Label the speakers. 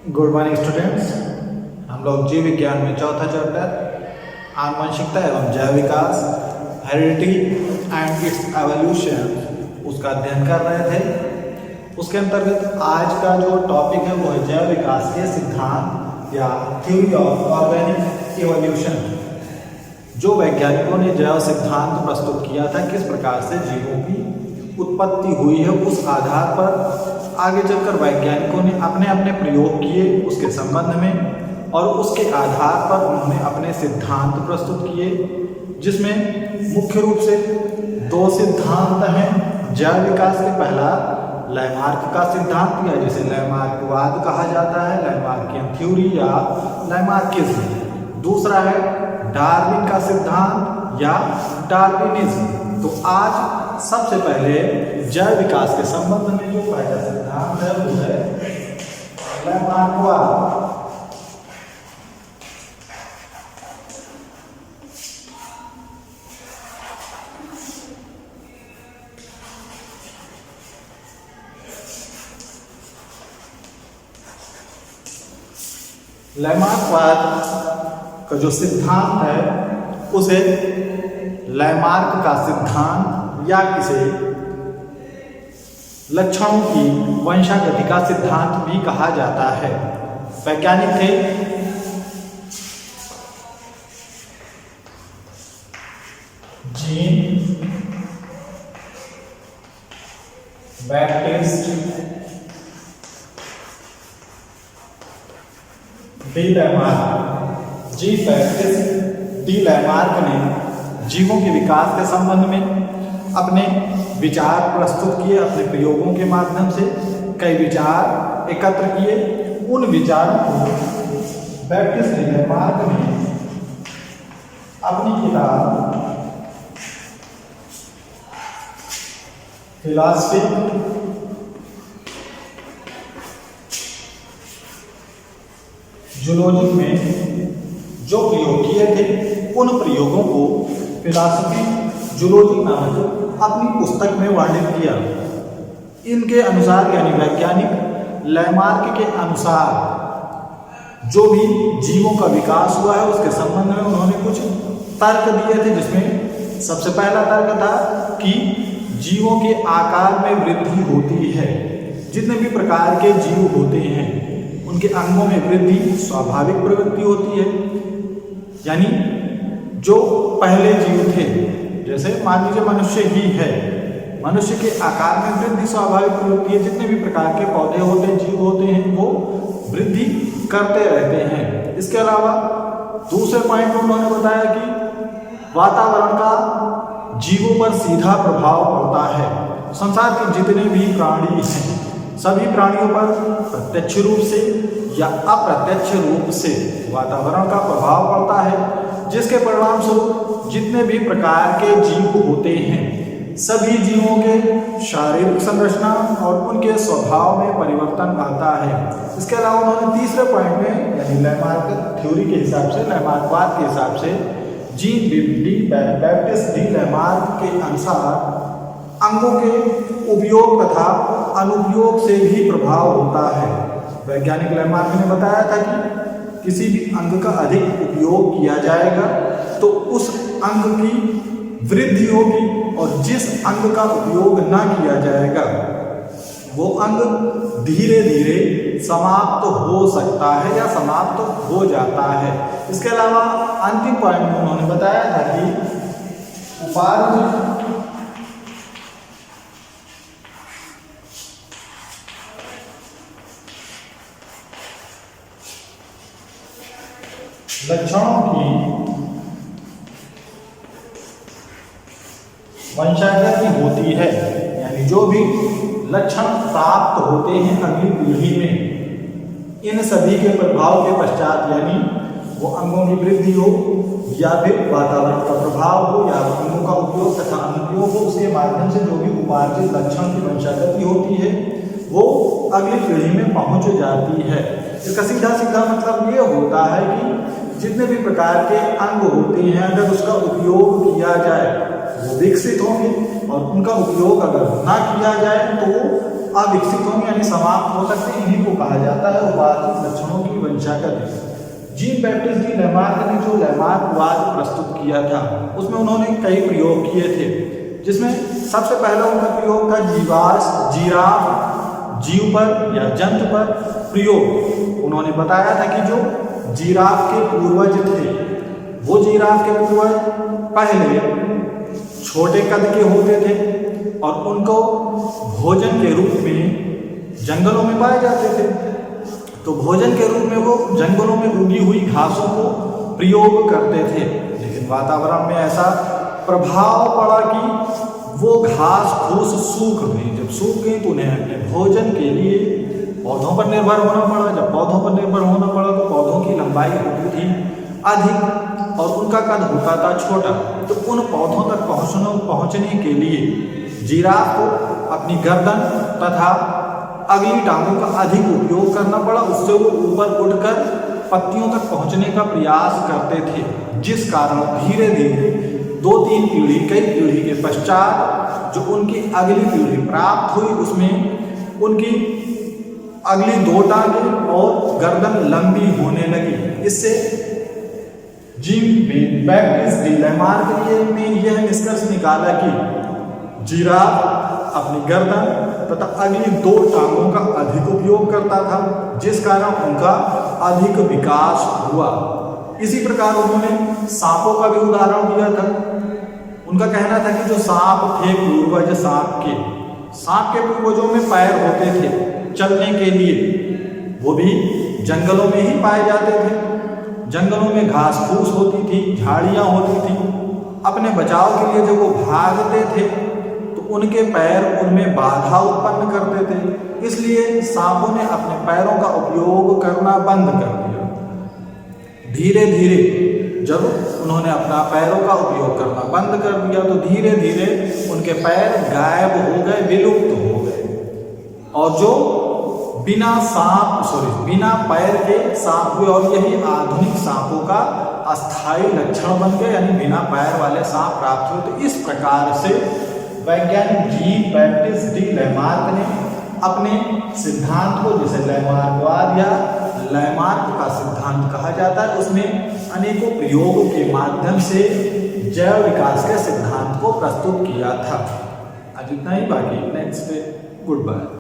Speaker 1: Good morning students. हम लोग जीव विज्ञान में चौथा चैप्टर आनुवंशिकता एवं जैव विकास हेरिडिटी एंड इट्स एवोल्यूशन उसका अध्ययन कर रहे थे। उसके अंतर्गत आज का जो टॉपिक है वो है जैव विकास के सिद्धांत या थ्योरी ऑफ ऑर्गेनिक इवोल्यूशन। जो वैज्ञानिकों ने जैव सिद्धांत प्रस्तुत किया था, किस प्रकार से जीवों की उत्पत्ति हुई है, उस आधार पर आगे चलकर वैज्ञानिकों ने अपने अपने प्रयोग किए उसके संबंध में, और उसके आधार पर उन्होंने अपने सिद्धांत प्रस्तुत किए, जिसमें मुख्य रूप से दो सिद्धांत हैं जैव विकास के। पहला लैमार्क का सिद्धांत या जिसे लैमार्कवाद कहा जाता है, लैमार्कियन थ्योरी या लैमार्किज्म। दूसरा है डार्विन का सिद्धांत या डार्विनिज्म। तो आज सबसे पहले जैव विकास के संबंध में जो पहला सिद्धांत है वो है लैमार्कवाद। लैमार्कवाद का जो सिद्धांत है उसे लैमार्क का सिद्धांत या किसे लक्षणों की वंशागति का सिद्धांत भी कहा जाता है। वैज्ञानिक थे Jean Baptiste D Lamarck. Jean Baptiste D Lamarck ने जीवों के विकास के संबंध में अपने विचार प्रस्तुत किए। अपने प्रयोगों के माध्यम से कई विचार एकत्र किए। उन विचारों को बैप्टिस्ट डी लैमार्क ने अपनी किताब फिलॉसफी जूलॉजी में जो प्रयोग किए थे, उन प्रयोगों को फिलॉसफी जूलॉजी नामक अपनी पुस्तक में वर्णित किया। इनके अनुसार यानी वैज्ञानिक लैमार्क के अनुसार जो भी जीवों का विकास हुआ है उसके संबंध में उन्होंने कुछ तर्क दिए थे, जिसमें सबसे पहला तर्क था कि जीवों के आकार में वृद्धि होती है। जितने भी प्रकार के जीव होते हैं उनके अंगों में वृद्धि स्वाभाविक प्रवृत्ति होती है। यानी जो पहले जीव थे, जैसे मान लीजिए मनुष्य ही है, मनुष्य के आकार में वृद्धि स्वाभाविक प्रवृत्ति है। जितने भी प्रकार के पौधे होते हैं, जीव होते हैं, वो वृद्धि करते रहते हैं। इसके अलावा दूसरे पॉइंट में उन्होंने बताया कि वातावरण का जीवों पर सीधा प्रभाव पड़ता है। संसार के जितने भी प्राणी हैं सभी प्राणियों पर प्रत्यक्ष रूप से या अप्रत्यक्ष रूप से वातावरण का प्रभाव पड़ता है, जिसके परिणाम स्वरूप जितने भी प्रकार के जीव होते हैं सभी जीवों के शारीरिक संरचना और उनके स्वभाव में परिवर्तन आता है। इसके अलावा उन्होंने तीसरे पॉइंट में यानी लैमार्क थ्योरी के हिसाब से, लैमार्कवाद के हिसाब से, जीन बैप्टिस्ट डी लैमार्क के अनुसार अंगों के उपयोग तथा अनुपयोग से भी प्रभाव होता है। वैज्ञानिक लैमार्क ने बताया था कि किसी भी अंग का अधिक उपयोग किया जाएगा तो उस अंग की वृद्धि होगी, और जिस अंग का उपयोग ना किया जाएगा वो अंग धीरे धीरे समाप्त हो सकता है या समाप्त हो जाता है। इसके अलावा अंतिम पॉइंट में उन्होंने बताया था कि उपार्ज लक्षणों की वंशागति होती है। यानी जो भी लक्षण प्राप्त होते हैं अगली पीढ़ी में, इन सभी के प्रभाव के पश्चात, यानी वो अंगों की वृद्धि हो या फिर वातावरण का प्रभाव हो या अंगों का उपयोग तथा अनुपयोग हो, उसके माध्यम से जो भी उपार्जित लक्षण की वंशागति होती है वो अगली पीढ़ी में पहुंच जाती है। इसका सीधा सीधा मतलब ये होता है कि जितने भी प्रकार के अंग होते हैं अगर उसका उपयोग किया जाए वो विकसित होंगे, और उनका उपयोग अगर ना किया जाए तो अविकसित होंगे यानी समाप्त हो सकते हैं, इन्हीं को कहा जाता है उपाधिक लक्षणों की वंशागति। जीन बैप्टिस्ट डी लैमार्क ने जो लैमार्कवाद प्रस्तुत किया था उसमें उन्होंने कई प्रयोग किए थे, जिसमें सबसे पहला उनका प्रयोग था जिराफ जीव पर या जंतु पर प्रयोग। उन्होंने बताया था कि जो जिराफ के पूर्वज थे वो जिराफ के पूर्वज पहले छोटे कद के होते थे और उनको भोजन के रूप में जंगलों में पाए जाते थे। तो भोजन के रूप में वो जंगलों में उगी हुई घासों को प्रयोग करते थे, लेकिन वातावरण में ऐसा प्रभाव पड़ा कि वो घास फूस सूख गई। जब सूख गई तो उन्हें अपने भोजन के लिए पौधों पर निर्भर होना पड़ा। जब पौधों पर निर्भर होना पड़ा तो पौधों की लंबाई होती थी अधिक और उनका कद होता था छोटा। तो उन पौधों तक पहुंचने के लिए जिराफ को अपनी गर्दन तथा अगली टांगों का अधिक उपयोग करना पड़ा। उससे वो ऊपर उठकर पत्तियों तक पहुंचने का प्रयास करते थे, जिस कारण धीरे धीरे 2-3 पीढ़ी कई पीढ़ी के पश्चात जो उनकी अगली पीढ़ी प्राप्त हुई उसमें उनकी अगली 2 टांगें और गर्दन लंबी होने लगी। इससे जीन बैप्टिस्ट डी लैमार्क ने यह निष्कर्ष निकाला कि जिराफ अपनी गर्दन तथा अगली 2 टांगों का अधिक उपयोग करता था, जिस कारण उनका अधिक विकास हुआ। इसी प्रकार उन्होंने सांपों का भी उदाहरण दिया था। उनका कहना था कि जो सांप थे पूर्वज सांप के पूर्वजों में पैर होते थे चलने के लिए, वो भी जंगलों में ही पाए जाते थे। जंगलों में घास फूस होती थी, झाड़ियाँ होती थी। अपने बचाव के लिए जब वो भागते थे तो उनके पैर उनमें बाधा उत्पन्न करते थे, इसलिए सांपों ने अपने पैरों का उपयोग करना बंद कर दिया। धीरे धीरे जब उन्होंने अपना पैरों का उपयोग करना बंद कर दिया तो धीरे धीरे उनके पैर गायब हो गए, विलुप्त हो गए और जो बिना पैर के सांप हुए और यही आधुनिक सांपों का अस्थायी लक्षण बन गए, यानी बिना पैर वाले सांप प्राप्त हुए। तो इस प्रकार से वैज्ञानिक जीन बैप्टिस्ट डी लैमार्क ने अपने सिद्धांत को, जिसे लैमार्कवाद या लैमार्क का सिद्धांत कहा जाता है, उसमें अनेकों प्रयोगों के माध्यम से जैव विकास के सिद्धांत को प्रस्तुत किया था। आज इतना ही, बाकी नेक्स्ट डे। Good bye.